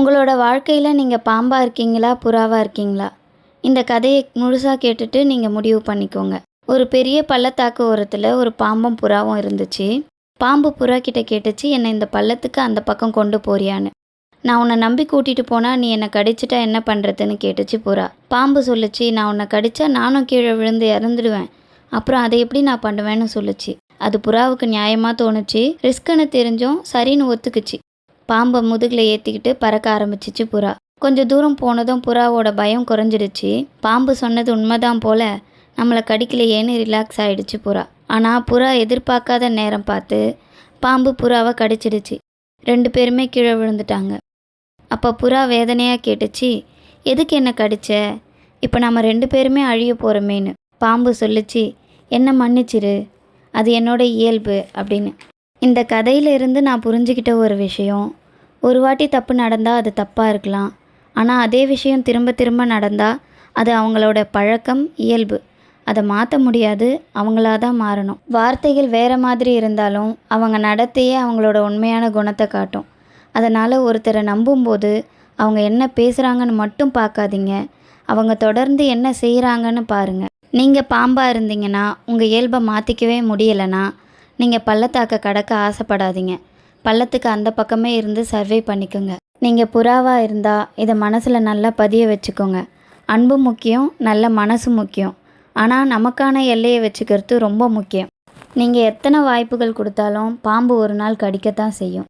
உங்களோட வாழ்க்கையில் நீங்கள் பாம்பாக இருக்கீங்களா புறாவாக இருக்கீங்களா? இந்த கதையை முழுசாக கேட்டுட்டு நீங்கள் முடிவு பண்ணிக்கோங்க. ஒரு பெரிய பள்ளத்தாக்கு ஓரத்தில் ஒரு பாம்பும் புறாவும் இருந்துச்சு. பாம்பு புறா கிட்ட கேட்டுச்சு, என்னை இந்த பள்ளத்துக்கு அந்த பக்கம் கொண்டு போறியான்னு. நான் உன்னை நம்பி கூட்டிகிட்டு போனால் நீ என்னை கடிச்சிட்டா என்ன பண்ணுறதுன்னு கேட்டுச்சு புறா. பாம்பு சொல்லுச்சு, நான் உன்னை கடிச்சா நானும் கீழே விழுந்து இறந்துடுவேன், அப்புறம் அதை எப்படி நான் பண்ணுவேன்னு சொல்லுச்சு. அது புறாவுக்கு நியாயமாக தோணுச்சு. ரிஸ்க்குன்னு தெரிஞ்சும் சரின்னு ஒத்துக்குச்சு. பாம்பை முதுகில் ஏற்றிக்கிட்டு பறக்க ஆரம்பிச்சிச்சு புறா. கொஞ்சம் தூரம் போனதும் புறாவோட பயம் குறைஞ்சிடுச்சு. பாம்பு சொன்னது உண்மைதான் போல, நம்மளை கடிக்கலையேன்னு ரிலாக்ஸ் ஆகிடுச்சு புறா. ஆனால் புறா எதிர்பார்க்காத நேரம் பார்த்து பாம்பு புறாவை கடிச்சிடுச்சு. 2 பேருமே கீழே விழுந்துட்டாங்க. அப்போ புறா வேதனையாக கேட்டுச்சு, எதுக்கு என்ன கடிச்ச? இப்போ நம்ம 2 பேருமே அழிய போகிறோமேன்னு. பாம்பு சொல்லிச்சு, என்னை மன்னிச்சிரு, அது என்னோட இயல்பு அப்படின்னு. இந்த கதையிலிருந்து நான் புரிஞ்சுக்கிட்ட ஒரு விஷயம், ஒரு வாட்டி தப்பு நடந்தால் அது தப்பாக இருக்கலாம், ஆனால் அதே விஷயம் திரும்ப திரும்ப நடந்தால் அது அவங்களோட பழக்கம், இயல்பு. அதை மாற்ற முடியாது, அவங்களா தான் மாறணும். வார்த்தைகள் வேறு மாதிரி இருந்தாலும் அவங்க நடத்தையே அவங்களோட உண்மையான குணத்தை காட்டும். அதனால் ஒருத்தரை நம்பும்போது அவங்க என்ன பேசுகிறாங்கன்னு மட்டும் பார்க்காதீங்க, அவங்க தொடர்ந்து என்ன செய்கிறாங்கன்னு பாருங்கள். நீங்கள் பாம்பாக இருந்தீங்கன்னா, உங்கள் இயல்பை மாற்றிக்கவே முடியலைன்னா நீங்கள் பள்ளத்தாக்கை கடக்க ஆசைப்படாதீங்க. பள்ளத்துக்கு அந்த பக்கமே இருந்து சர்வே பண்ணிக்கோங்க. நீங்கள் புறாவாக இருந்தால் இதை மனசில் நல்லா பதிய வச்சுக்கோங்க. அன்பு முக்கியம், நல்ல மனசு முக்கியம், ஆனால் நமக்கான எல்லையை வச்சுக்கிறது ரொம்ப முக்கியம். நீங்கள் எத்தனை வாய்ப்புகள் கொடுத்தாலும் பாம்பு ஒரு நாள் கடிக்கத்தான் செய்யும்.